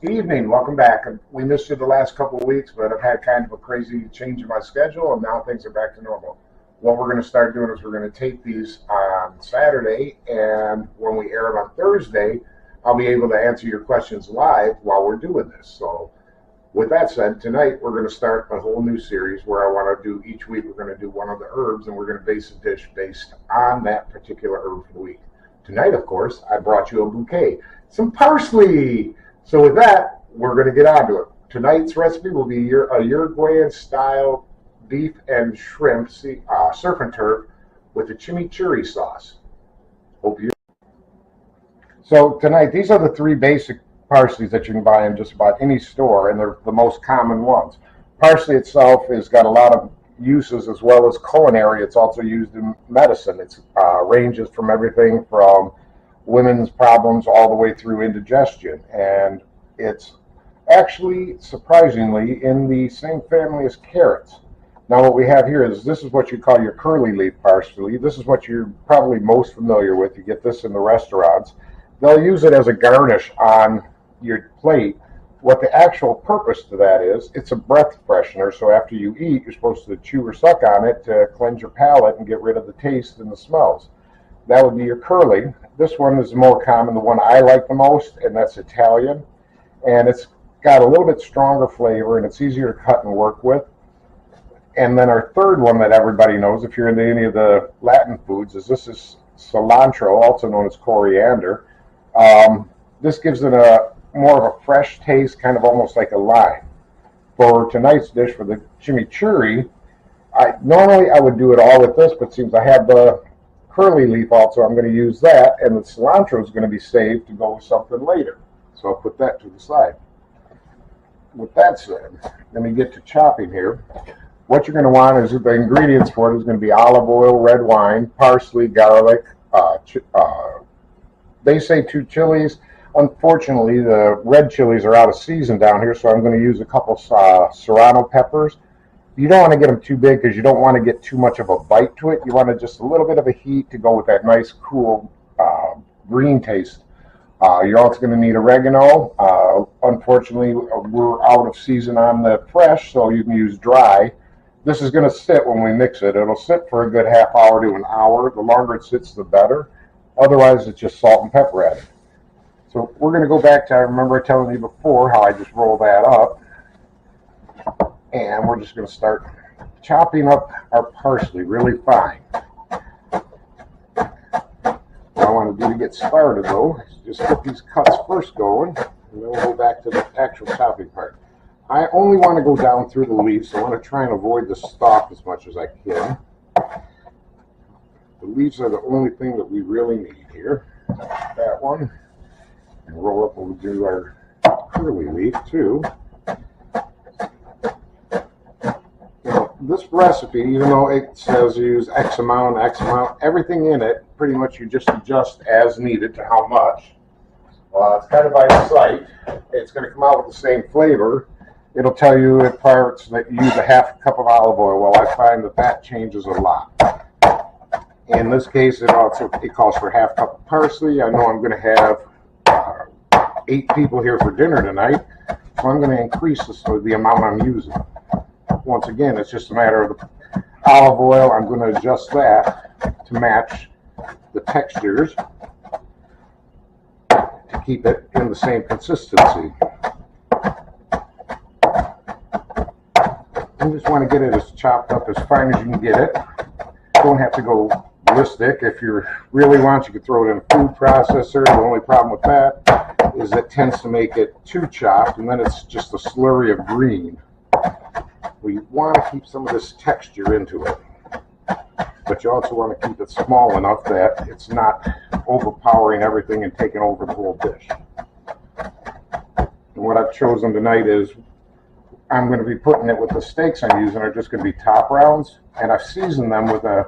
Evening, welcome back. We missed you the last couple of weeks, but I've had kind of a crazy change in my schedule, and now things are back to normal. What we're going to start doing is we're going to tape these on Saturday, and when we air them on Thursday, I'll be able to answer your questions live while we're doing this. So with that said, tonight we're going to start a whole new series where I want to do each week we're going to do one of the herbs, and we're going to base a dish based on that particular herb for the week. Tonight, of course, I brought you a bouquet, some parsley. So with that, we're going to get on to it. Tonight's recipe will be a Uruguayan-style beef and shrimp surf and turf with a chimichurri sauce. Hope you. So tonight, these are the three basic parsleys that you can buy in just about any store, and they're the most common ones. Parsley itself has got a lot of uses as well as culinary. It's also used in medicine. It ranges from everything from women's problems all the way through indigestion, and it's actually surprisingly in the same family as carrots. Now what we have here is this is what you call your curly leaf parsley. This is what you're probably most familiar with. You get this in the restaurants. They'll use it as a garnish on your plate. What the actual purpose to that is, it's a breath freshener, so after you eat you're supposed to chew or suck on it to cleanse your palate and get rid of the taste and the smells. That would be your curly. This one is the more common, the one I like the most, and that's Italian. And it's got a little bit stronger flavor, and it's easier to cut and work with. And then our third one that everybody knows, if you're into any of the Latin foods, is this is cilantro, also known as coriander. This gives it a more of a fresh taste, kind of almost like a lime. For tonight's dish, for the chimichurri, normally I would do it all with this, but since I have the curly leaf also, I'm going to use that, and the cilantro is going to be saved to go with something later. So I'll put that to the side. With that said, let me get to chopping here. What you're going to want is the ingredients for it is going to be olive oil, red wine, parsley, garlic. They say 2 chilies. Unfortunately, the red chilies are out of season down here, so I'm going to use a couple serrano peppers. You don't want to get them too big because you don't want to get too much of a bite to it. You want just a little bit of a heat to go with that nice, cool green taste. You're also going to need oregano. Unfortunately, we're out of season on the fresh, so you can use dry. This is going to sit when we mix it. It'll sit for a good half hour to an hour. The longer it sits, the better. Otherwise, it's just salt and pepper added. So we're going to go back to, I remember telling you before how I just roll that up. And we're just going to start chopping up our parsley really fine. What I want to do to get started, though, is just get these cuts first going, and then we'll go back to the actual chopping part. I only want to go down through the leaves, so I want to try and avoid the stalk as much as I can. The leaves are the only thing that we really need here. That one. And roll up and we'll do our curly leaf, too. This recipe, even though it says use X amount, everything in it, pretty much you just adjust as needed to how much. It's kind of by sight. It's going to come out with the same flavor. It'll tell you at parts that you use a half cup of olive oil. Well, I find that changes a lot. In this case, it calls for half cup of parsley. I know I'm going to have 8 people here for dinner tonight, so I'm going to increase the amount I'm using. Once again, it's just a matter of the olive oil. I'm going to adjust that to match the textures to keep it in the same consistency. You just want to get it as chopped up as fine as you can get it. Don't have to go ballistic. If you really want, you can throw it in a food processor. The only problem with that is it tends to make it too chopped, and then it's just a slurry of green. We want to keep some of this texture into it, but you also want to keep it small enough that it's not overpowering everything and taking over the whole dish. And what I've chosen tonight is I'm going to be putting it with the steaks I'm using are just going to be top rounds, and I've seasoned them with a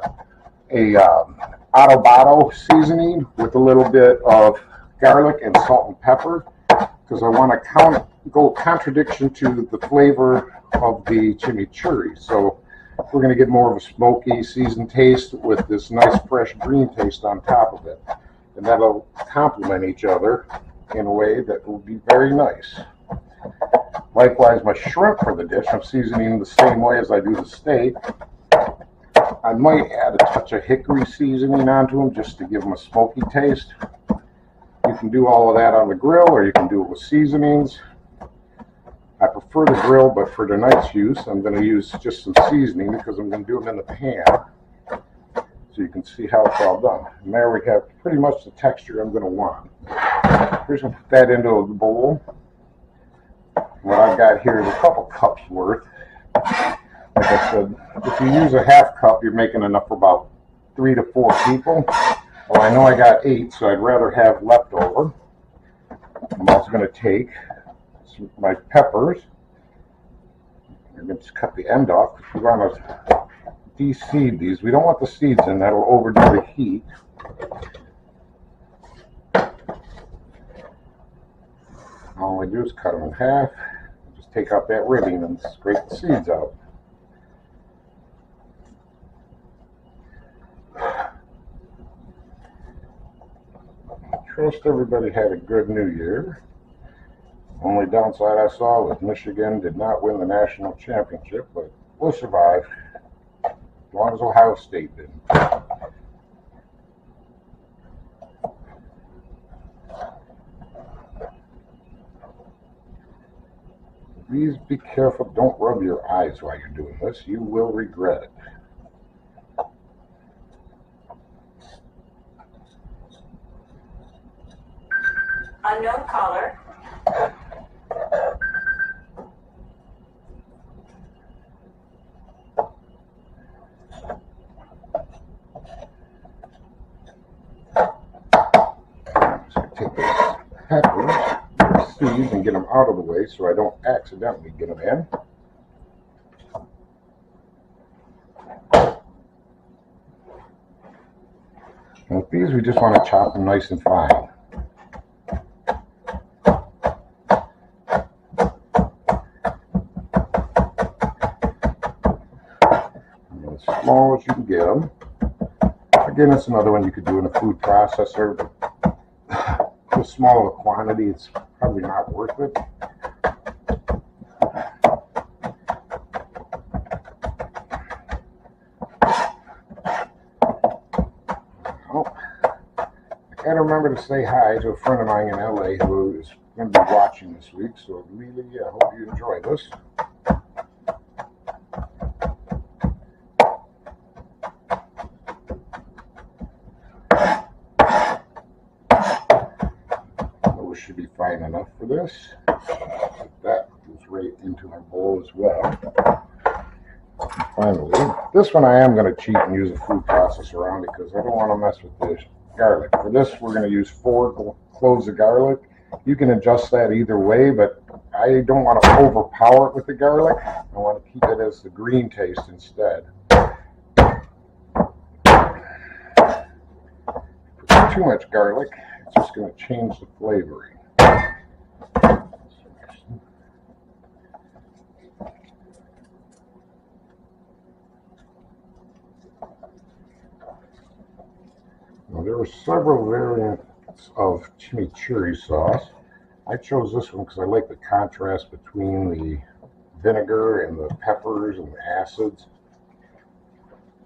adobado seasoning with a little bit of garlic and salt and pepper, because I want to go contradiction to the flavor of the chimichurri. So we're going to get more of a smoky seasoned taste with this nice fresh green taste on top of it, and that'll complement each other in a way that will be very nice. Likewise, my shrimp for the dish, I'm seasoning the same way as I do the steak. I might add a touch of hickory seasoning onto them just to give them a smoky taste. You can do all of that on the grill, or you can do it with seasonings. I prefer the grill, but for tonight's use, I'm going to use just some seasoning because I'm going to do them in the pan, so you can see how it's all done. And there we have pretty much the texture I'm going to want. Here's going to put that into a bowl. What I've got here is a couple cups worth. Like I said, if you use a half cup, you're making enough for about 3 to 4 people. Well, I know I got 8, so I'd rather have leftover. I'm also going to take my peppers. I'm going to just cut the end off because we want to de-seed these. We don't want the seeds in, that'll overdo the heat. All I do is cut them in half, just take out that ribbing and scrape the seeds out. Trust everybody had a good New Year. Only downside I saw was Michigan did not win the national championship, but we'll survive as long as Ohio State did. Please be careful, don't rub your eyes while you're doing this. You will regret it. Unknown caller. So take the peppers, the seeds, and get them out of the way so I don't accidentally get them in. And with these, we just want to chop them nice and fine. As small as you can get them. Again, it's another one you could do in a food processor, but too small of a quantity, it's probably not worth it. Oh, I gotta remember to say hi to a friend of mine in LA who is going to be watching this week, so Lily, I hope you enjoy this. Should be fine enough for this. That goes right into our bowl as well. And finally, this one I am going to cheat and use a food processor on because I don't want to mess with this garlic. For this, we're going to use 4 cloves of garlic. You can adjust that either way, but I don't want to overpower it with the garlic. I want to keep it as the green taste instead. Too much garlic, it's just going to change the flavoring. Now, there were several variants of chimichurri sauce. I chose this one because I like the contrast between the vinegar and the peppers and the acids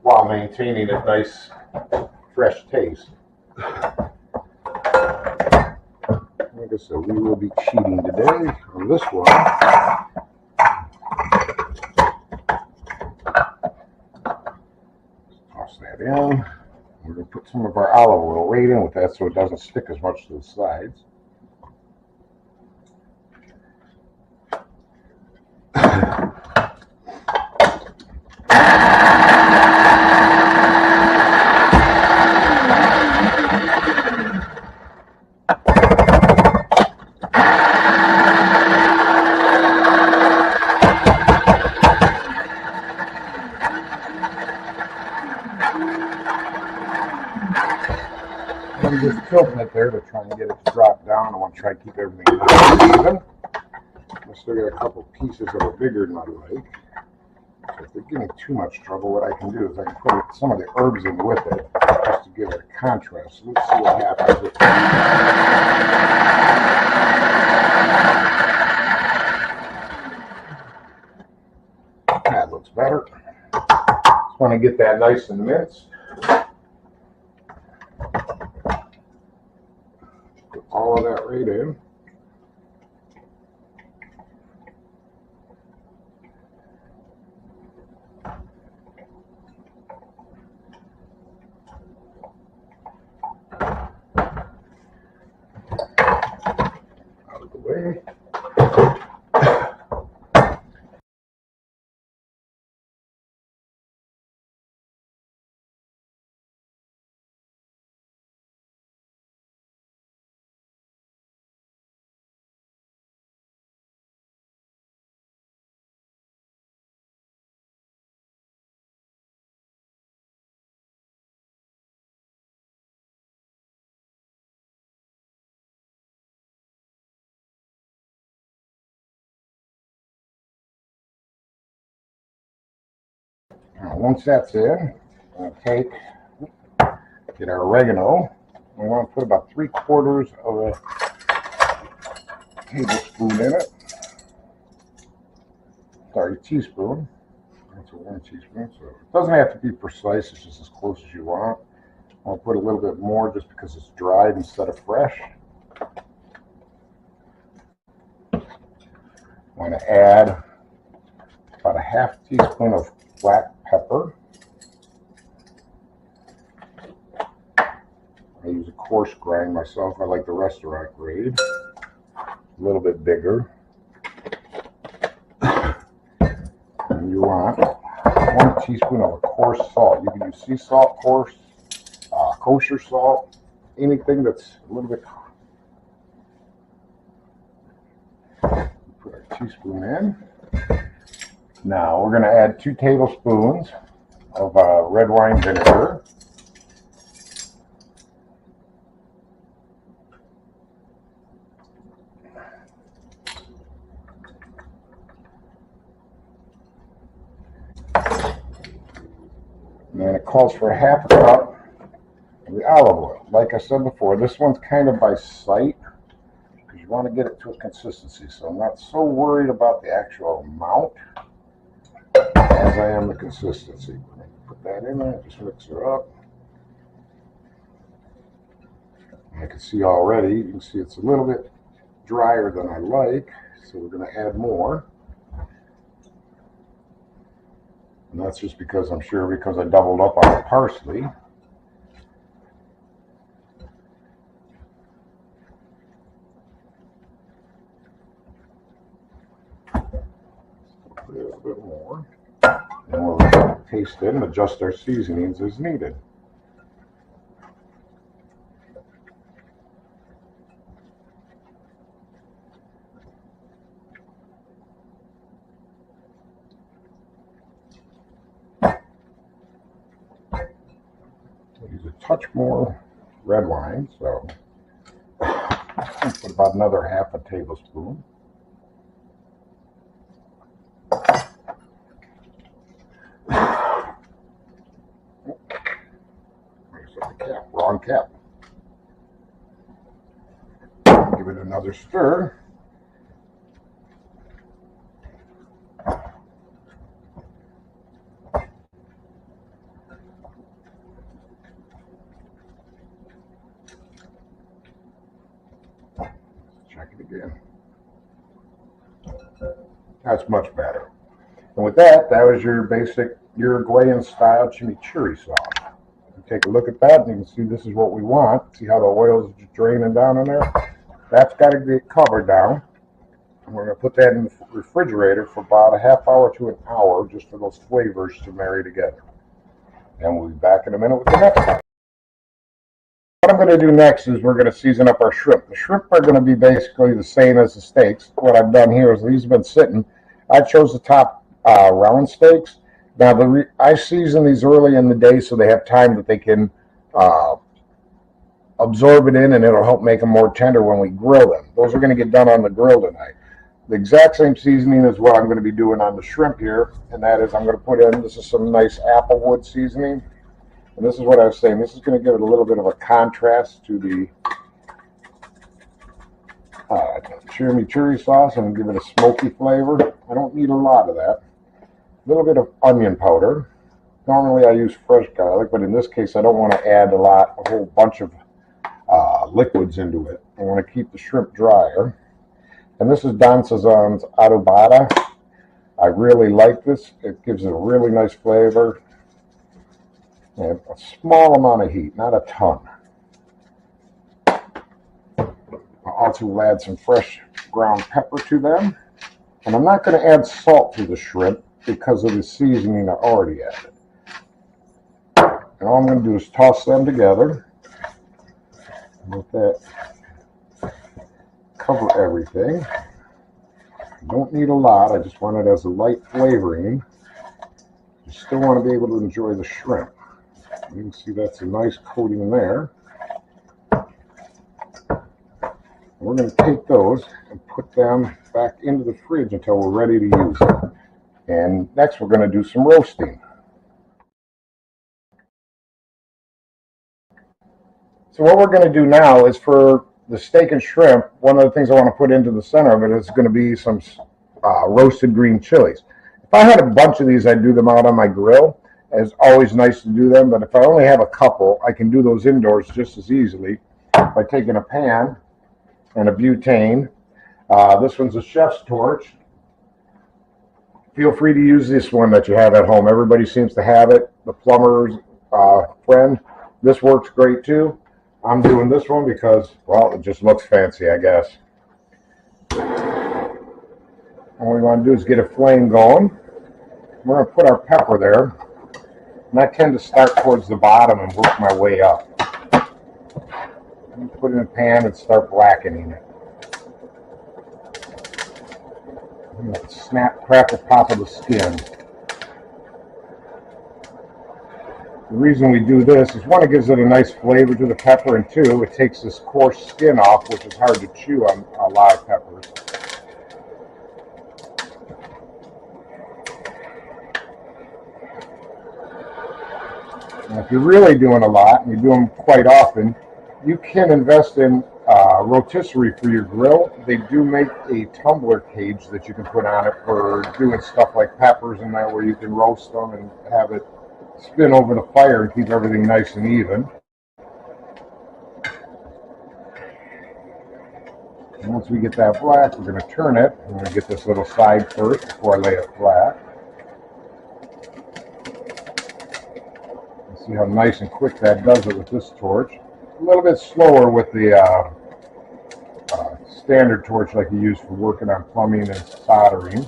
while maintaining a nice fresh taste. Like I said, we will be cheating today on this one. Toss that in. We're going to put some of our olive oil right in with that so it doesn't stick as much to the sides. I'm just tilting it there to try and get it to drop down. I want to try and keep everything nice and even. I still got a couple pieces that are bigger than I like. So if they're giving too much trouble, what I can do is I can put some of the herbs in with it just to give it a contrast. So let's see what happens. get that nice and minced. Put all of that right in. Out of the way. Now, once that's in, we'll get our oregano. We want to put about 3/4 of a tablespoon in it. Sorry, teaspoon. That's 1 teaspoon. So it doesn't have to be precise, it's just as close as you want. I'll put a little bit more just because it's dried instead of fresh. I want to add about a 1/2 teaspoon of black pepper. I use a coarse grind myself. I like the restaurant grade. A little bit bigger. And you want 1 teaspoon of a coarse salt. You can use sea salt, coarse, kosher salt, anything that's a little bit. Put our teaspoon in. Now we're going to add 2 tablespoons of red wine vinegar. And then it calls for 1/2 cup of the olive oil. Like I said before, this one's kind of by sight because you want to get it to a consistency. So I'm not so worried about the actual amount as I am the consistency. Put that in there, just mix it up. And I can see already, you can see it's a little bit drier than I like, so we're going to add more. And that's just because I'm sure because I doubled up on the parsley. Put a little bit more. And we'll taste it and adjust our seasonings as needed. Use a touch more red wine, so put about another 1/2 tablespoon. Wrong cap. Give it another stir. Check it again. That's much better. And with that, that was your basic Uruguayan style chimichurri sauce. You take a look at that and you can see this is what we want. See how the oil is draining down in there? That's got to get covered down. And we're going to put that in the refrigerator for about a 1/2 hour to an hour just for those flavors to marry together. And we'll be back in a minute with the next one. What I'm going to do next is we're going to season up our shrimp. The shrimp are going to be basically the same as the steaks. What I've done here is these have been sitting. I chose the top round steaks. Now, I season these early in the day so they have time that they can absorb it in, and it'll help make them more tender when we grill them. Those are going to get done on the grill tonight. The exact same seasoning is what I'm going to be doing on the shrimp here, and that is I'm going to put in, this is some nice applewood seasoning. And this is what I was saying. This is going to give it a little bit of a contrast to the chimichurri sauce and give it a smoky flavor. I don't need a lot of that. A little bit of onion powder. Normally I use fresh garlic, but in this case I don't want to add a whole bunch of liquids into it. I want to keep the shrimp drier. And this is Don Cezanne's adobada. I really like this. It gives it a really nice flavor. And a small amount of heat, not a ton. I also will add some fresh ground pepper to them. And I'm not going to add salt to the shrimp because of the seasoning I already added. And all I'm going to do is toss them together. Let that cover everything. Don't need a lot. I just want it as a light flavoring. You still want to be able to enjoy the shrimp. You can see that's a nice coating there. We're going to take those and put them back into the fridge until we're ready to use them. And next we're going to do some roasting. So what we're going to do now is for the steak and shrimp, one of the things I want to put into the center of it is going to be some roasted green chilies. If I had a bunch of these, I'd do them out on my grill. It's always nice to do them, but if I only have a couple, I can do those indoors just as easily by taking a pan and a butane. This one's a chef's torch. Feel free to use this one that you have at home. Everybody seems to have it. The plumber's friend. This works great too. I'm doing this one because, well, it just looks fancy, I guess. All we want to do is get a flame going. We're going to put our pepper there. And I tend to start towards the bottom and work my way up. Put it in a pan and start blackening it. Snap, crackle, pop of the skin. The reason we do this is, one, it gives it a nice flavor to the pepper, and two, it takes this coarse skin off, which is hard to chew on a lot of peppers. And if you're really doing a lot, and you do them quite often, you can invest in rotisserie for your grill. They do make a tumbler cage that you can put on it for doing stuff like peppers and that, where you can roast them and have it spin over the fire and keep everything nice and even. And once we get that black, we're going to turn it. I'm going to get this little side first before I lay it flat. See how nice and quick that does it with this torch. A little bit slower with the standard torch like you use for working on plumbing and soldering.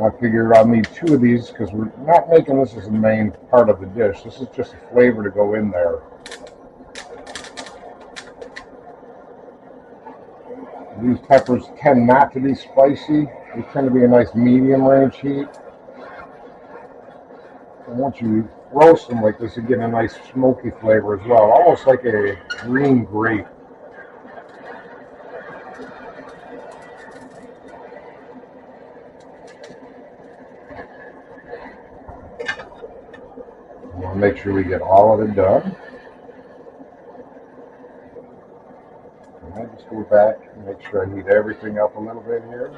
I figure I'll need two of these because we're not making this as the main part of the dish. This is just a flavor to go in there. These peppers tend not to be spicy. They tend to be a nice medium range heat. And once you roast them like this, you get a nice smoky flavor as well, almost like a green grape. We'll make sure we get all of it done. And I just go back and make sure I heat everything up a little bit here.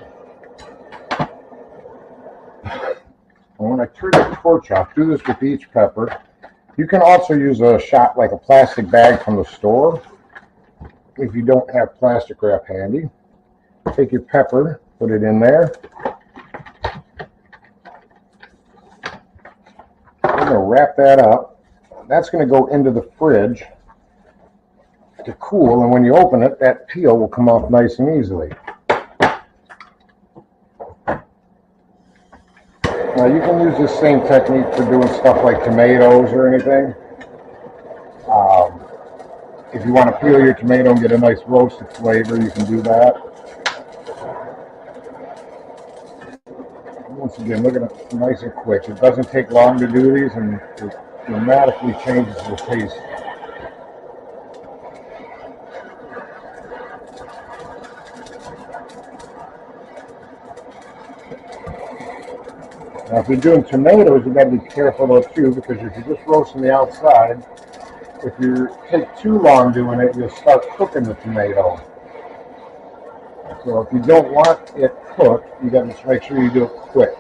And when I turn the torch off, do this with each pepper. You can also use a shot like a plastic bag from the store if you don't have plastic wrap handy. Take your pepper, put it in there. We're going to wrap that up. That's going to go into the fridge to cool, and when you open it, that peel will come off nice and easily. Now you can use this same technique for doing stuff like tomatoes or anything. If you want to peel your tomato and get a nice roasted flavor, you can do that. Once again, look at it, nice and quick. It doesn't take long to do these, and it dramatically changes the taste. Now, if you're doing tomatoes, you've got to be careful though too, because if you're just roasting the outside, if you take too long doing it, you'll start cooking the tomato. So if you don't want it cooked, you got to just make sure you do it quick.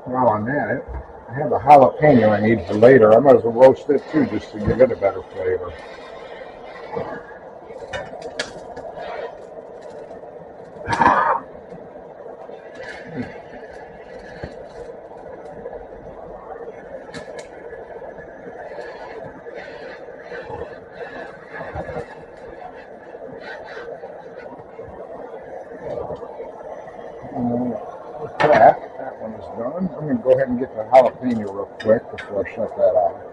While I'm at it, I have a jalapeno I need for later. I might as well roast it too, just to give it a better flavor. With that one is done. I'm going to go ahead and get the jalapeno real quick before I shut that off.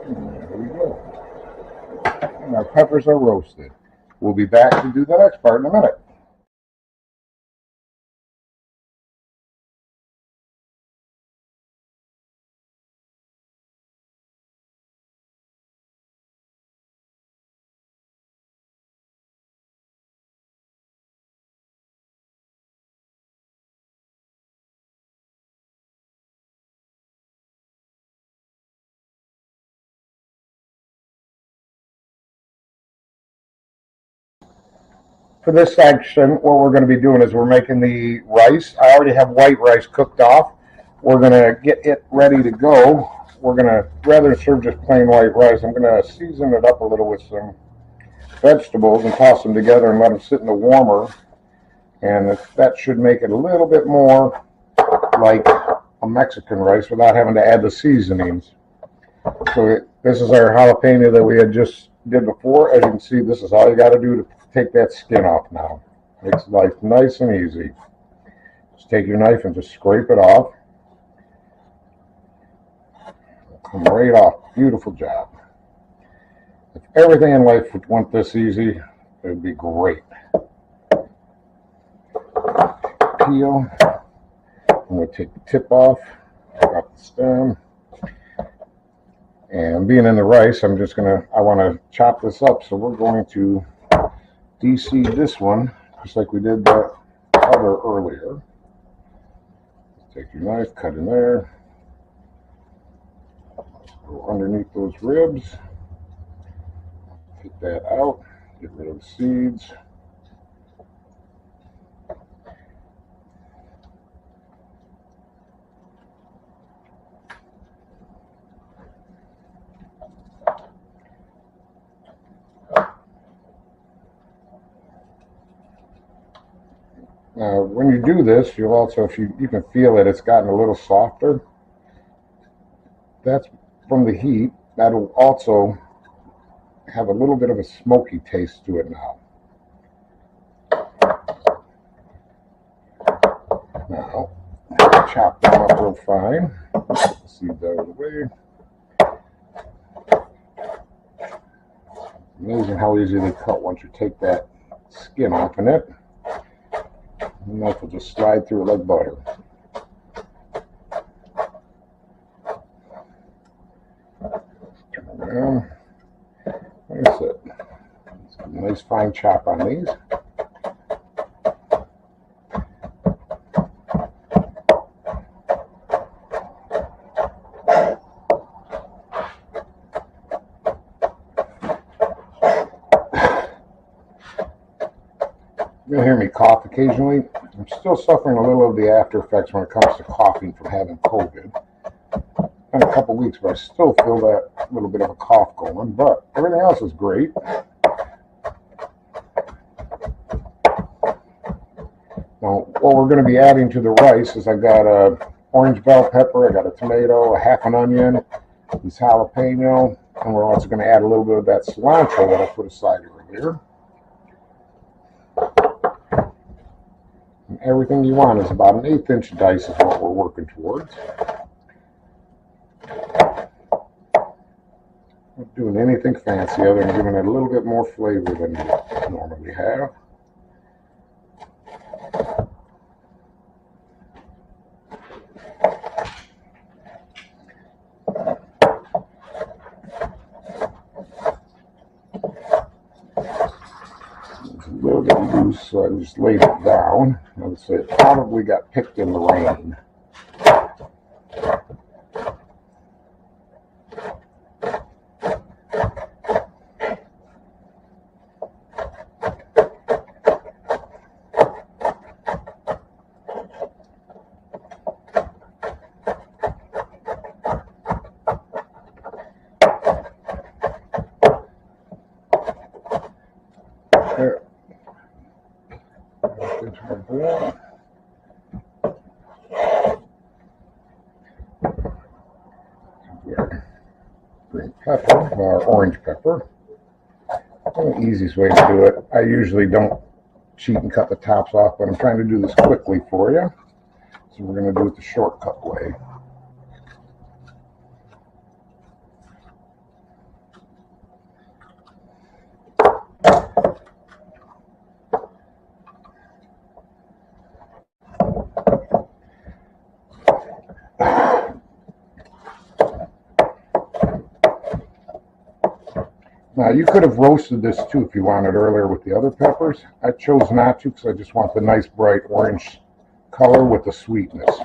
There we go. And our peppers are roasted. We'll be back to do the next part in a minute. For this section, what we're going to be doing is we're making the rice. I already have white rice cooked off. We're going to get it ready to go. We're going to, rather than serve just plain white rice, I'm going to season it up a little with some vegetables and toss them together and let them sit in the warmer. And that should make it a little bit more like a Mexican rice without having to add the seasonings. So this is our jalapeno that we had just did before. As you can see, this is all you got to do to take that skin off now. Makes life nice and easy. Just take your knife and just scrape it off. Come right off. Beautiful job. If everything in life went this easy, it would be great. Peel. I'm going to take the tip off, drop the stem. And being in the rice, I want to chop this up. So we're going to de-seed this one, just like we did that other earlier. Take your knife, cut in there. Go underneath those ribs. Take that out, get rid of the seeds. Now, when you do this, you'll also, if you can feel it, it's gotten a little softer. That's from the heat. That'll also have a little bit of a smoky taste to it now. Now, chop them up real fine. Put the seeds out of the way. Amazing how easy they cut once you take that skin off in it. The knife will just slide through it like butter. Turn it around. That's it. Let's get a nice fine chop on these. You'll hear me cough occasionally. I'm still suffering a little of the after effects when it comes to coughing from having COVID. Been a couple weeks, but I still feel that little bit of a cough going, but everything else is great. Now, what we're going to be adding to the rice is I got a orange bell pepper, I got a tomato, a half an onion, this jalapeno, and we're also going to add a little bit of that cilantro that I put aside earlier. And everything you want is about an 1/8 inch dice is what we're working towards. Not doing anything fancy other than giving it a little bit more flavor than you normally have. It's a little bit loose, so I just laid it down. I would say it probably got picked in the rain. There. Into my bowl. Green pepper, or orange pepper. The easiest way to do it. I usually don't cheat and cut the tops off, but I'm trying to do this quickly for you. So we're going to do it the shortcut way. Now you could have roasted this too if you wanted earlier with the other peppers. I chose not to because I just want the nice bright orange color with the sweetness.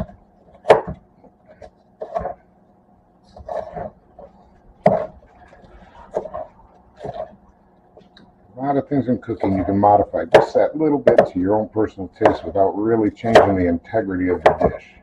A lot of things in cooking you can modify just that little bit to your own personal taste without really changing the integrity of the dish.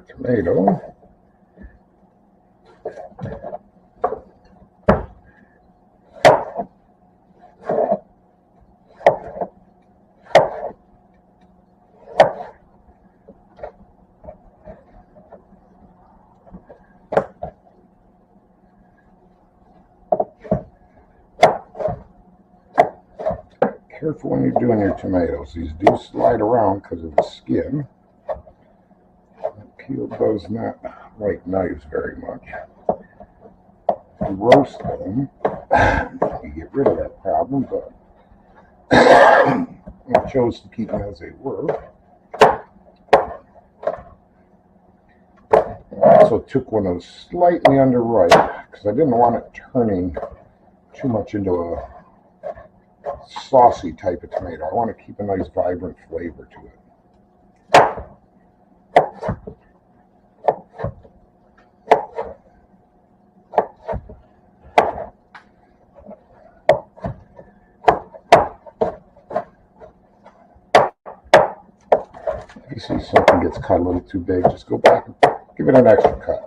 Tomato. Careful when you're doing your tomatoes. These do slide around because of the skin. Peel does not like knives very much. You roast them, you get rid of that problem, but I chose to keep them as they were. I also took one of those slightly underripe because I didn't want it turning too much into a saucy type of tomato. I want to keep a nice vibrant flavor to it. If you see something gets cut a little too big, just go back and give it an extra cut.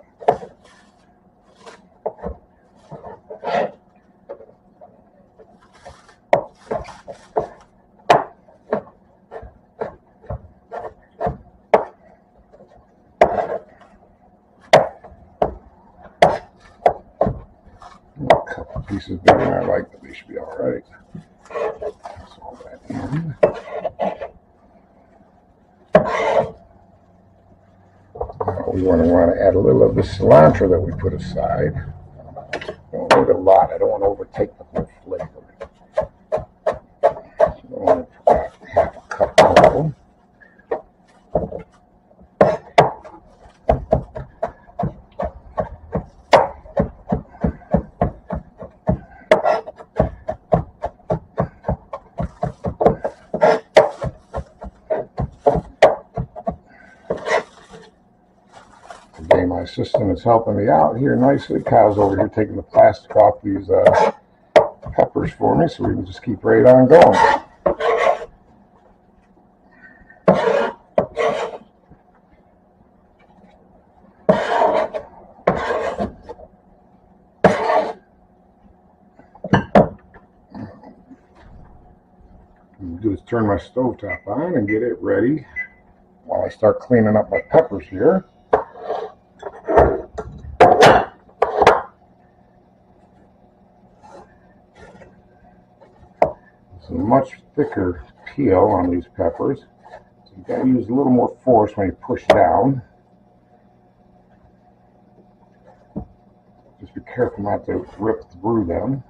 A couple pieces bigger than I like, but they should be all right. That's all that in. We want to add a little of the cilantro that we put aside. Don't need a lot. I don't want to overtake the whole flavor. So I'm going to put about half a cup total. My assistant is helping me out here nicely. Kyle's over here taking the plastic off these peppers for me so we can just keep right on going. Do is turn my stovetop on and get it ready while I start cleaning up my peppers here. It's a much thicker peel on these peppers, so you gotta use a little more force when you push down. Just be careful not to rip through them.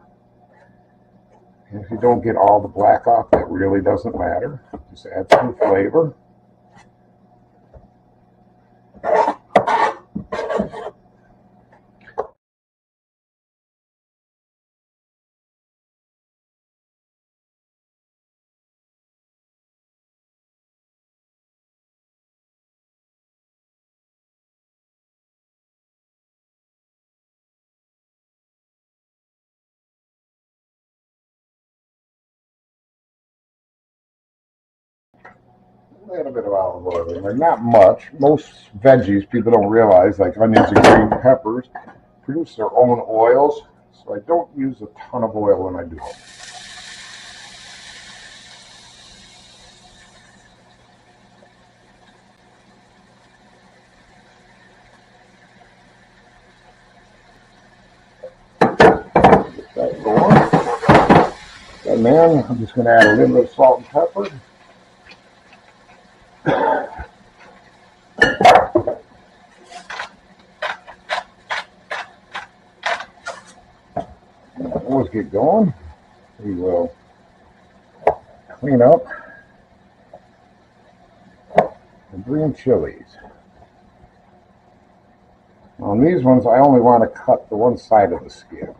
And if you don't get all the black off, that really doesn't matter. Just add some flavor. A little bit of olive oil in there, not much. Most veggies, people don't realize, like onions and green peppers, produce their own oils, so I don't use a ton of oil when I do it. Get that going. And then I'm just going to add a little bit of salt and pepper. Let's get going. We will clean up the green chilies. On these ones, I only want to cut the one side of the skin.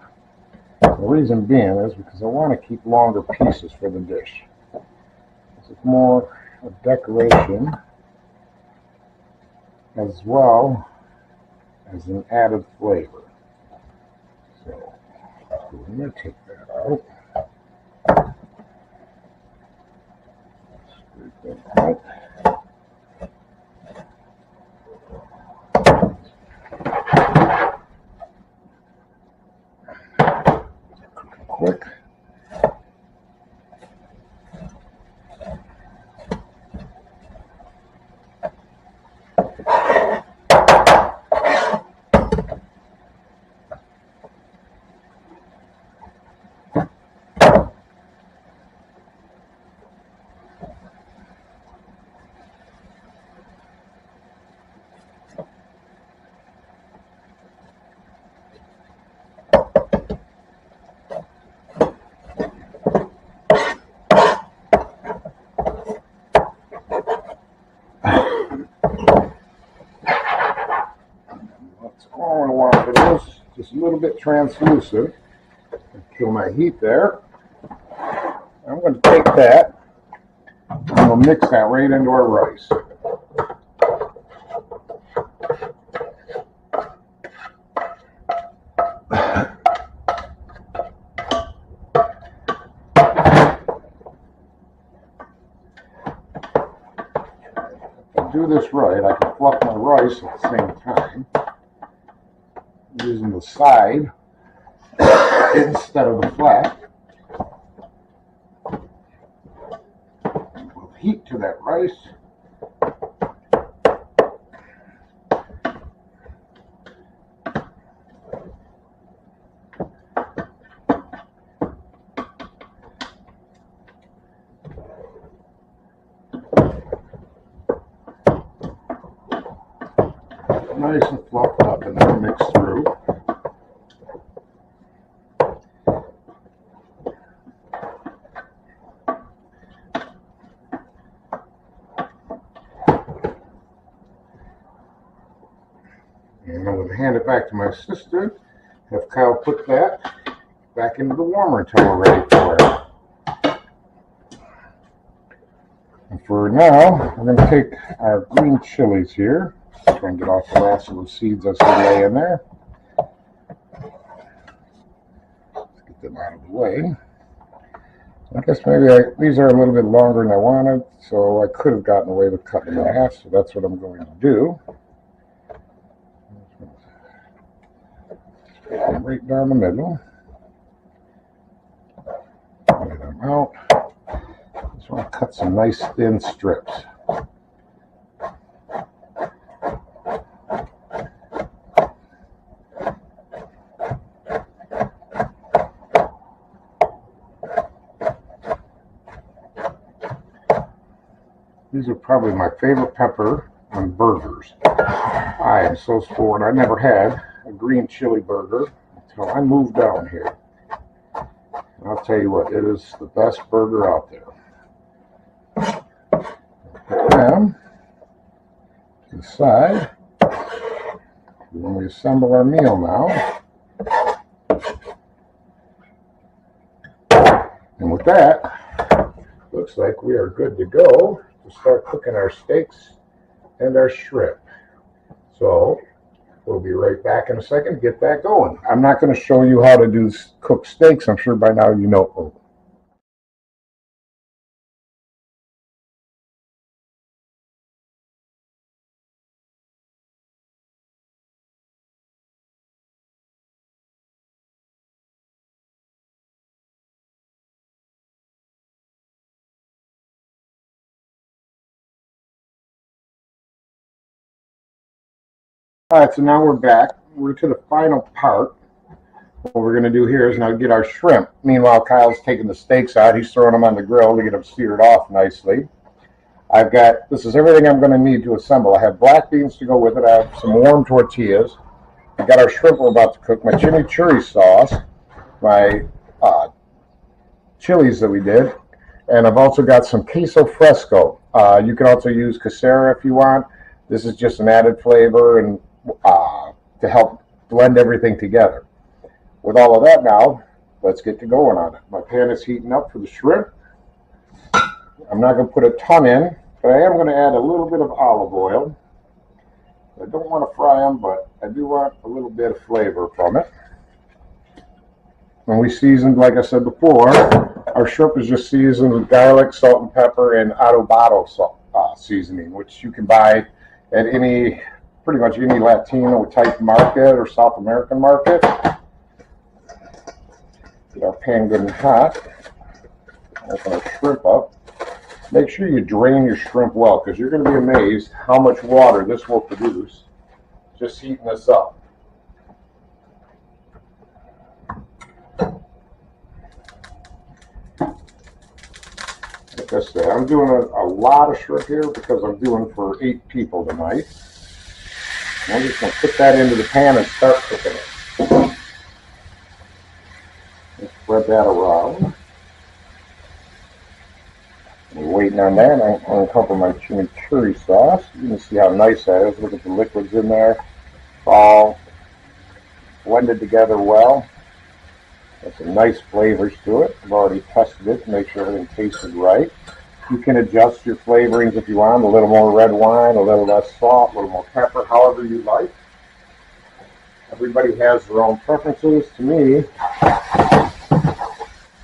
The reason being is because I want to keep longer pieces for the dish. This is more a decoration as well as an added flavor. So I'm going to take that out. Scrape that out. Quick. All I want for this, just a little bit translucent. Kill my heat there. I'm going to take that and we'll mix that right into our rice. If I do this right, I can fluff my rice at the same time, using the side instead of the flat. Put heat to that rice. Nice and fluffed up and then mix through. And I'm going to hand it back to my assistant, have Kyle put that back into the warmer until we're ready for it. And for now, we're going to take our green chilies here. Try and get off the last of those seeds as they lay in there. Let's get them out of the way. I guess maybe these are a little bit longer than I wanted, so I could have gotten away with cutting them in half, so that's what I'm going to do. Put them right down the middle. Lay them out. Just want to cut some nice thin strips. These are probably my favorite pepper on burgers. I am so spoiled. I never had a green chili burger until I moved down here. And I'll tell you what, it is the best burger out there. Put them to the side. When we assemble our meal now. And with that, looks like we are good to go to start cooking our steaks and our shrimp. So we'll be right back in a second to get that going. I'm not going to show you how to cook steaks. I'm sure by now you know. All right, so now we're back. We're to the final part. What we're going to do here is now get our shrimp. Meanwhile, Kyle's taking the steaks out. He's throwing them on the grill to get them seared off nicely. This is everything I'm going to need to assemble. I have black beans to go with it. I have some warm tortillas. I got our shrimp we're about to cook, my chimichurri sauce, my chilies that we did, and I've also got some queso fresco. You can also use casera if you want. This is just an added flavor and to help blend everything together. With all of that now, let's get to going on it. My pan is heating up for the shrimp. I'm not going to put a ton in, but I am going to add a little bit of olive oil. I don't want to fry them, but I do want a little bit of flavor from it. When we seasoned, like I said before, our shrimp is just seasoned with garlic, salt and pepper, and adobado seasoning, which you can buy at pretty much any Latino type market or South American market. Get our pan good and hot. Open our shrimp up. Make sure you drain your shrimp well, because you're going to be amazed how much water this will produce just heating this up. Like I said, I'm doing a lot of shrimp here because I'm doing for 8 people tonight. And I'm just going to put that into the pan and start cooking it. Just spread that around. And waiting on that, I'm going to cover my chimichurri sauce. You can see how nice that is. Look at the liquids in there. All blended together well. Got some nice flavors to it. I've already tested it to make sure everything tasted right. You can adjust your flavorings if you want. A little more red wine, a little less salt, a little more pepper, however you like. Everybody has their own preferences. To me,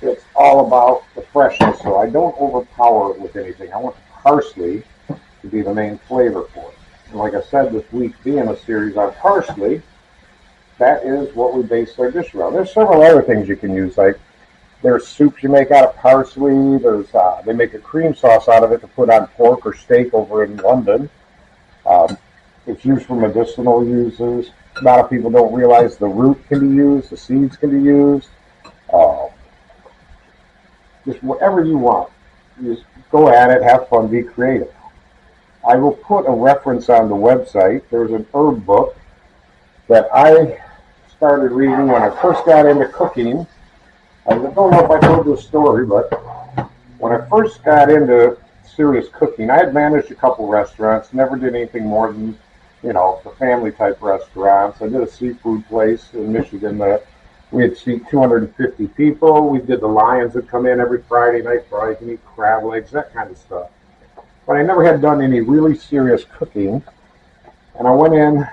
it's all about the freshness, so I don't overpower it with anything. I want the parsley to be the main flavor for it. And like I said, this week being a series on parsley, that is what we base our dish around. There's several other things you can use, like there's soups you make out of parsley. They make a cream sauce out of it to put on pork or steak over in London. It's used for medicinal uses. A lot of people don't realize the root can be used, the seeds can be used. Just whatever you want. Just go at it, have fun, be creative. I will put a reference on the website. There's an herb book that I started reading when I first got into cooking. I don't know if I told you a story, but when I first got into serious cooking, I had managed a couple restaurants, never did anything more than, the family type restaurants. I did a seafood place in Michigan that we had seat 250 people. We did the Lions that come in every Friday night for all you can eat crab legs, that kind of stuff. But I never had done any really serious cooking And I went in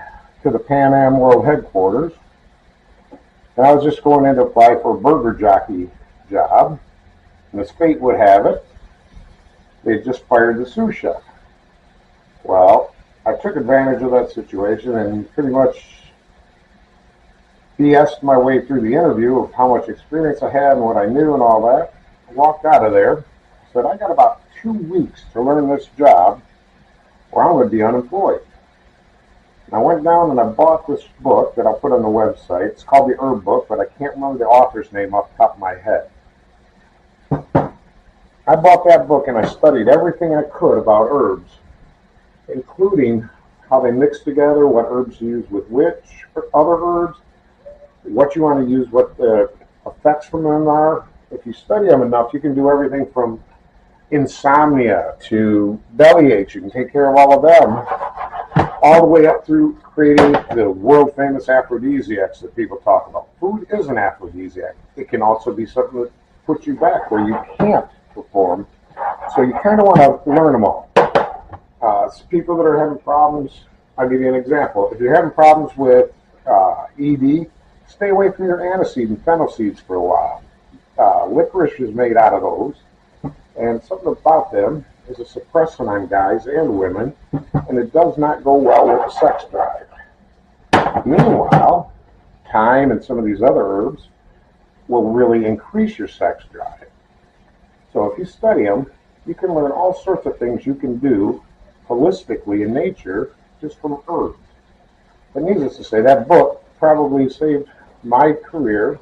to the Pan Am World Headquarters, and I was just going in to apply for a burger jockey job. And as fate would have it, they just fired the sous chef. Well, I took advantage of that situation and pretty much BS'd my way through the interview of how much experience I had and what I knew and all that. I walked out of there, said I got about 2 weeks to learn this job or I'm going to be unemployed. And I went down and I bought this book that I'll put on the website. It's called the Herb Book, but I can't remember the author's name off the top of my head. I bought that book and I studied everything I could about herbs, including how they mix together, what herbs to use with which other herbs, what you want to use, what the effects from them are. If you study them enough, you can do everything from insomnia to bellyache. You can take care of all of them, all the way up through creating the world famous aphrodisiacs that people talk about. Food is an aphrodisiac. It can also be something that puts you back where you can't perform. So you kind of want to learn them all. People that are having problems, I'll give you an example. If you're having problems with ED, stay away from your aniseed and fennel seeds for a while. Licorice is made out of those, and something about them is a suppressant on guys and women, and it does not go well with the sex drive. Meanwhile, thyme and some of these other herbs will really increase your sex drive. So if you study them, you can learn all sorts of things you can do holistically in nature just from herbs. But needless to say, that book probably saved my career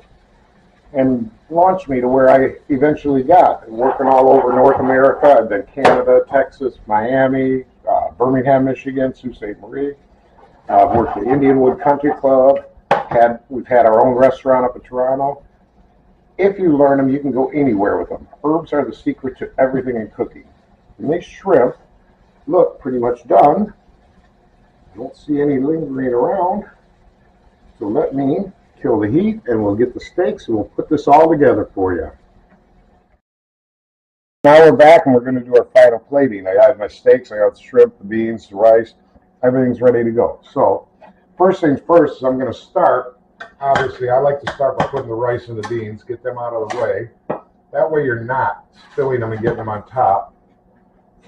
and launched me to where I eventually got. Working all over North America. I've been Canada, Texas, Miami, Birmingham, Michigan, Sault Ste. Marie. I've worked at Indianwood Country Club. We've had our own restaurant up in Toronto. If you learn them, you can go anywhere with them. Herbs are the secret to everything in cooking. And these shrimp look pretty much done. I don't see any lingering around. So let me kill the heat and we'll get the steaks and we'll put this all together for you. Now we're back and we're going to do our final plating. I have my steaks, I got the shrimp, the beans, the rice, everything's ready to go. So first things first is I'm going to start. Obviously, I like to start by putting the rice and the beans, get them out of the way. That way you're not spilling them and getting them on top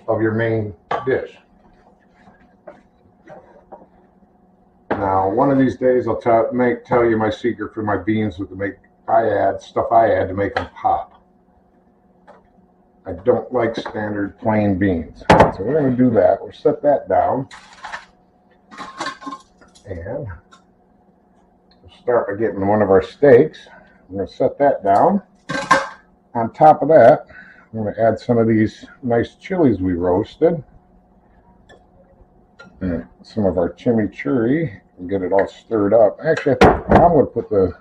of your main dish. Now, one of these days I'll tell you my secret for my beans with stuff I add to make them pop. I don't like standard plain beans. So we're going to do that. We'll set that down. And we'll start by getting one of our steaks. We're going to set that down. On top of that, I'm going to add some of these nice chilies we roasted. And some of our chimichurri and get it all stirred up. Actually, I'm going to put the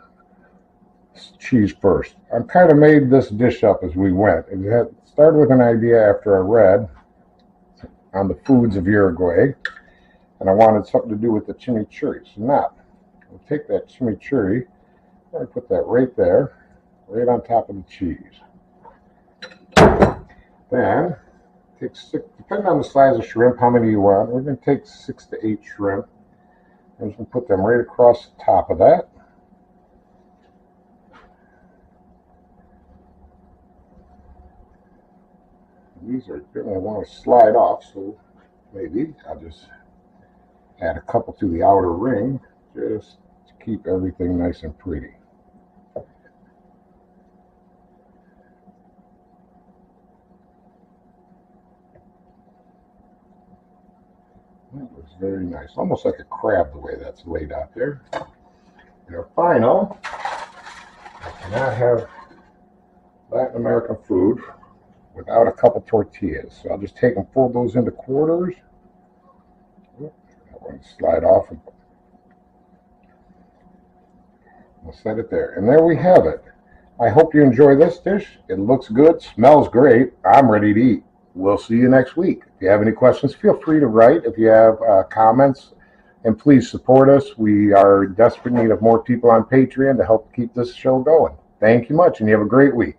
cheese first. I kind of made this dish up as we went. It had started with an idea after I read on the foods of Uruguay, and I wanted something to do with the chimichurri. So now, we'll take that chimichurri and put that right there, right on top of the cheese. Then, take 6, depending on the size of shrimp, how many you want, we're going to take 6 to 8 shrimp. I'm just going to put them right across the top of that. These are going to want to slide off, so maybe I'll just add a couple to the outer ring just to keep everything nice and pretty. That looks very nice, almost like a crab the way that's laid out there. And our final, I cannot have Latin American food without a couple tortillas. So I'll just take and fold those into quarters. That one slide off and we'll set it there. And there we have it. I hope you enjoy this dish. It looks good, smells great. I'm ready to eat. We'll see you next week. If you have any questions, feel free to write. If you have comments, and please support us. We are in desperate need of more people on Patreon to help keep this show going. Thank you much, and you have a great week.